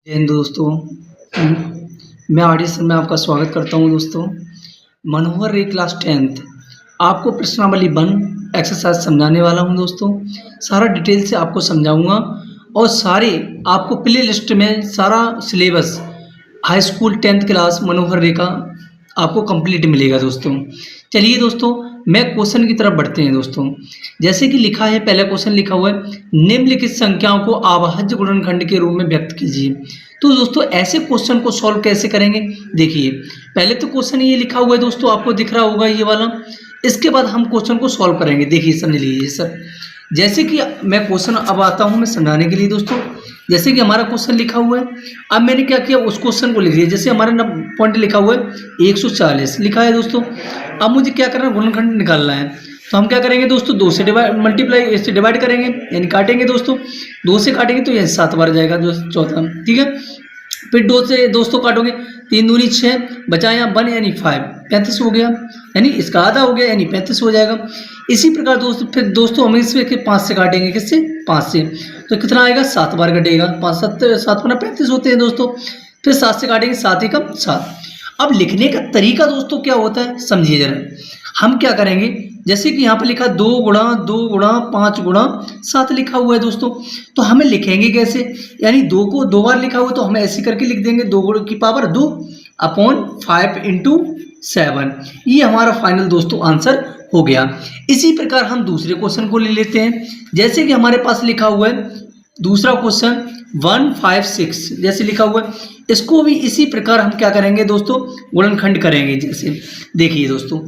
जय हिंद दोस्तों। मैं ऑडिशन में आपका स्वागत करता हूं दोस्तों। मनोहर रे क्लास 10th आपको प्रश्नावली 1 एक्सरसाइज समझाने वाला हूं दोस्तों। सारा डिटेल से आपको समझाऊंगा और सारे आपको प्ले लिस्ट में सारा syllabus high school 10th class Manohar Ray का आपको कंप्लीट मिलेगा दोस्तों। चलिए दोस्तों, मैं क्वेश्चन की तरफ बढ़ते हैं दोस्तों। जैसे कि लिखा है, पहला क्वेश्चन लिखा हुआ है, निम्नलिखित संख्याओं को अभाज्य गुणनखंड के रूप में व्यक्त कीजिए। तो दोस्तों ऐसे क्वेश्चन को सॉल्व कैसे करेंगे, देखिए पहले तो क्वेश्चन ये लिखा हुआ है दोस्तों, आपको दिख रहा होगा ये वाला। इसके बाद हम क्वेश्चन को सॉल्व करेंगे। देखिए समझ लीजिए सर, जैसे कि मैं क्वेश्चन अब आता हूँ मैं समझाने के लिए दोस्तों। जैसे कि हमारा क्वेश्चन लिखा हुआ है, अब मैंने क्या किया, उस क्वेश्चन को लिख दिया। जैसे हमारा पॉइंट लिखा हुआ है 140 लिखा है दोस्तों। अब मुझे क्या करना है, गुणनखंड निकालना है। तो हम क्या करेंगे दोस्तों, 2 से डिवाइड करेंगे, यानी काटेंगे दोस्तों। 2 से काटेंगे तो यह 7 बार जाएगा दोस्तों, चौथा, ठीक है। फिर 2 से दोस्तों काटोगे, 3 दूनी 6, बचा यहाँ 1 यानी 5, 35 हो गया, यानी इसका आधा हो गया, यानी 35 हो जाएगा। इसी प्रकार दोस्तों फिर दोस्तों हम इसमें 5 से काटेंगे, किससे, 5 से, तो कितना आएगा, 7 बार कटेगा। 5 7 35 होते हैं दोस्तों। फिर 7 से काटेंगे, 7 एकम 7। अब लिखने का तरीका दोस्तों क्या होता है, समझिए जरा। हम क्या करेंगे, जैसे कि यहाँ पर लिखा 2 गुणा 2 गुणा 5 गुणा 7 लिखा हुआ है दोस्तों। तो हमें लिखेंगे कैसे, यानी 2 को 2 बार लिखा हुआ है तो हम ऐसे करके लिख देंगे, 2 की पावर 2 अपॉन 5 इंटू 7। ये हमारा फाइनल दोस्तों आंसर हो गया। इसी प्रकार हम दूसरे क्वेश्चन को ले लेते हैं। जैसे कि हमारे पास लिखा हुआ है दूसरा क्वेश्चन 156 जैसे लिखा हुआ है, इसको भी इसी प्रकार हम क्या करेंगे दोस्तों, गुणनखंड करेंगे। जैसे देखिए दोस्तों,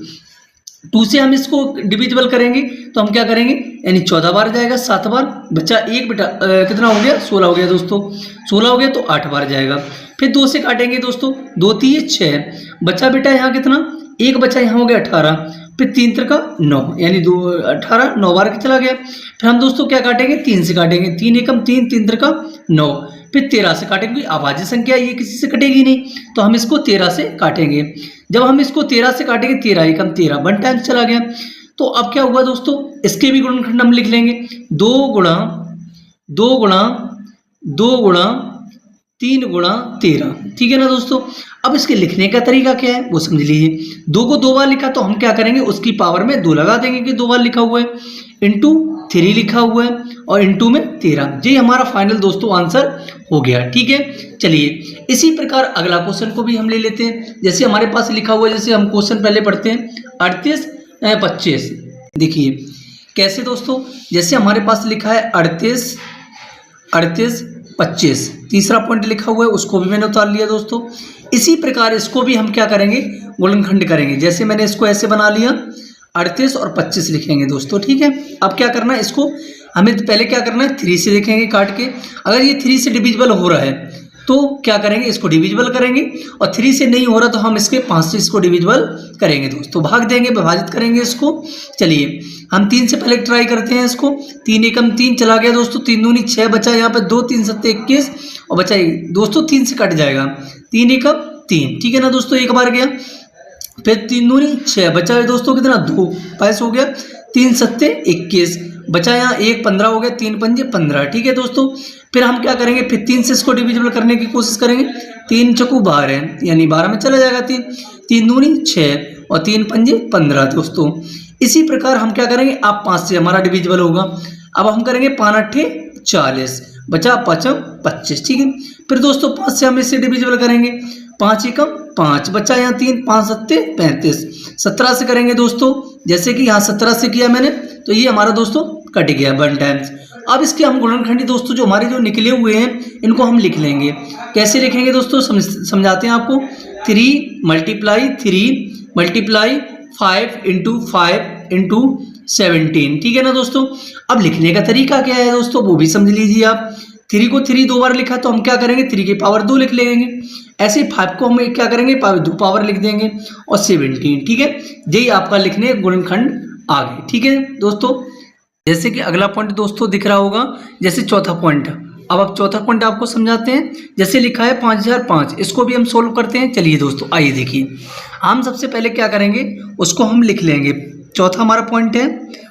2 से हम इसको डिविजिबल करेंगे तो हम क्या करेंगे, यानी 14 बार जाएगा, 7 बार, बच्चा 1 बेटा कितना हो गया, 16 हो गया दोस्तों। 16 हो गया तो 8 बार जाएगा। फिर 2 से काटेंगे दोस्तों, 2 3 6, बच्चा बेटा यहाँ कितना, 1 बच्चा यहाँ हो गया 18, फिर 3 3 9, यानी 2 18 9 बार के चला गया। फिर हम दोस्तों क्या काटेंगे, 3 से काटेंगे, 3 एकम 3, 3 3 9, फिर 13 से काटेंगे। अभाज्य संख्या ये किसी से कटेगी नहीं, तो हम इसको 13 से काटेंगे। जब हम इसको 13 से काटेंगे, 13 एकम 13, 1 टाइम चला गया। तो अब क्या हुआ दोस्तों, इसके भी गुणनखंड हम लिख लेंगे, 2 गुणा 2 गुणा 2 गुणा 3 गुणा 13, ठीक है ना दोस्तों। अब इसके लिखने का तरीका क्या है वो समझ लीजिए। 2 को 2 बार लिखा तो हम क्या करेंगे, उसकी पावर में 2 लगा देंगे कि 2 बार लिखा हुआ है, इंटू 3 लिखा हुआ है और इंटू में 13। ये हमारा फाइनल दोस्तों आंसर हो गया, ठीक है। चलिए इसी प्रकार अगला क्वेश्चन को भी हम ले लेते हैं। जैसे हमारे पास लिखा हुआ है, जैसे हम क्वेश्चन पहले पढ़ते हैं 38 25। देखिए कैसे दोस्तों, जैसे हमारे पास लिखा है 38 25, तीसरा पॉइंट लिखा हुआ है, उसको भी मैंने उतार लिया दोस्तों। इसी प्रकार इसको भी हम क्या करेंगे, गुणनखंड करेंगे। जैसे मैंने इसको ऐसे बना लिया, 38 और 25 लिखेंगे दोस्तों, ठीक है। अब क्या करना है, इसको हमें पहले क्या करना है, 3 से लिखेंगे काट के। अगर ये 3 से डिविजिबल हो रहा है तो क्या करेंगे, इसको डिविजिबल करेंगे, और 3 से नहीं हो रहा तो हम इसके 5 से इसको डिविजिबल करेंगे दोस्तों, भाग देंगे, विभाजित करेंगे इसको। चलिए हम 3 से पहले ट्राई करते हैं इसको। 3 एकम 3 चला गया दोस्तों, 3 दूनी 6, बचा यहाँ पे 2 3 7 21, और बचा दोस्तों 3 से कट जाएगा, 3 एकम 3, ठीक है ना दोस्तों, एक बार गया। फिर 3 दूनी 6, बचा है दोस्तों कितना, 2 5 हो गया, 3 7 21, बचा यहाँ 1 15 हो गया, 3 5 15, ठीक है दोस्तों। फिर हम क्या करेंगे, फिर 3 से इसको डिविजिबल करने की कोशिश करेंगे। 3 चौको 12 है, यानी 12 में चला जाएगा 3, 3 दूनी 6 और 3 5 15 दोस्तों। इसी प्रकार हम क्या करेंगे, आप 5 से हमारा डिविजिबल होगा। अब हम करेंगे 5 8 40, बचा 5 25, ठीक है। फिर दोस्तों 5 से हम इससे डिविजिबल करेंगे, 5 एकम 5, बच्चा यहाँ 3, 5 7 35, 17 से करेंगे दोस्तों। जैसे कि यहाँ 17 से किया मैंने, तो ये हमारा दोस्तों कट गया 1 टाइम्स। अब इसके हम गुणनखंडी दोस्तों जो हमारे जो निकले हुए हैं इनको हम लिख लेंगे। कैसे लिखेंगे दोस्तों, समझाते हैं आपको। 3 मल्टीप्लाई 5 इंटू 5 इंटू 17, ठीक है ना दोस्तों। अब लिखने का तरीका क्या है दोस्तों, वो भी समझ लीजिए आप। 3 को 3 2 बार लिखा तो हम क्या करेंगे, 3 की पावर 2 लिख लेंगे। ऐसे 5 को हम क्या करेंगे, 2 पावर लिख देंगे, और 17, ठीक है। यही आपका लिखने गुणनखंड आ गए, ठीक है दोस्तों। जैसे कि अगला पॉइंट दोस्तों दिख रहा होगा, जैसे चौथा पॉइंट। अब चौथा पॉइंट आपको समझाते हैं। जैसे लिखा है 5005, इसको भी हम सोल्व करते हैं। चलिए दोस्तों आइए देखिए, हम सबसे पहले क्या करेंगे, उसको हम लिख लेंगे। चौथा हमारा पॉइंट है,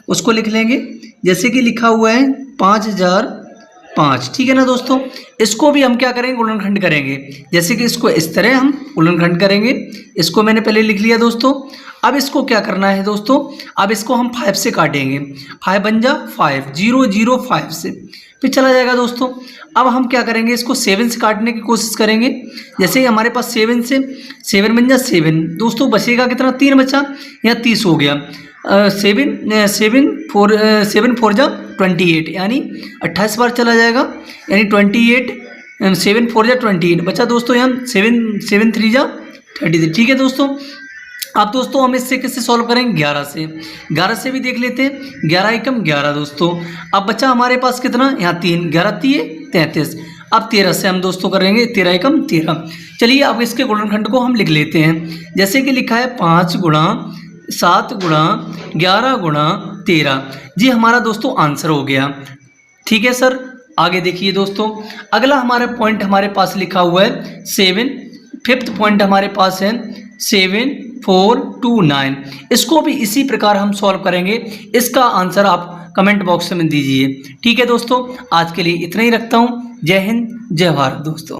उसको लिख लेंगे। जैसे कि लिखा हुआ है 5000 5, ठीक है ना दोस्तों। इसको भी हम क्या करेंगे, गुणनखंड करेंगे। जैसे कि इसको इस तरह हम गुणनखंड करेंगे, इसको मैंने पहले लिख लिया दोस्तों। अब इसको क्या करना है दोस्तों, अब इसको हम 5 से काटेंगे। 5 बन जा 5, 0 0 5 से फिर चला जाएगा दोस्तों। अब हम क्या करेंगे, इसको 7 से काटने की कोशिश करेंगे। जैसे ही हमारे पास 7 से 7 बन जा 7 दोस्तों, बचेगा कितना, 3 बचा, यहाँ 30 हो गया। 7 4 जा 28, यानी 28 बार चला जाएगा, यानी 28, 7 4 जा 28 बचा दोस्तों। यहाँ 7 3 जा 33, ठीक है दोस्तों। अब दोस्तों हम इससे किससे सॉल्व करेंगे, 11 से। 11 से भी देख लेते हैं, 11 एकम 11 दोस्तों। अब बचा हमारे पास कितना, यहाँ 3, 11 3 33। अब 13 से हम दोस्तों करेंगे, 13 एकम 13। चलिए अब इसके गुणनखंड को हम लिख लेते हैं। जैसे कि लिखा है 5 गुणा 7 गुणा 11 गुणा 13, जी हमारा दोस्तों आंसर हो गया। ठीक है सर, आगे देखिए दोस्तों, अगला हमारा पॉइंट हमारे पास लिखा हुआ है 7। 5th पॉइंट हमारे पास है 7 4 2 9। इसको भी इसी प्रकार हम सॉल्व करेंगे। इसका आंसर आप कमेंट बॉक्स में दीजिए। ठीक है दोस्तों, आज के लिए इतना ही रखता हूँ। जय हिंद, जय भारत दोस्तों।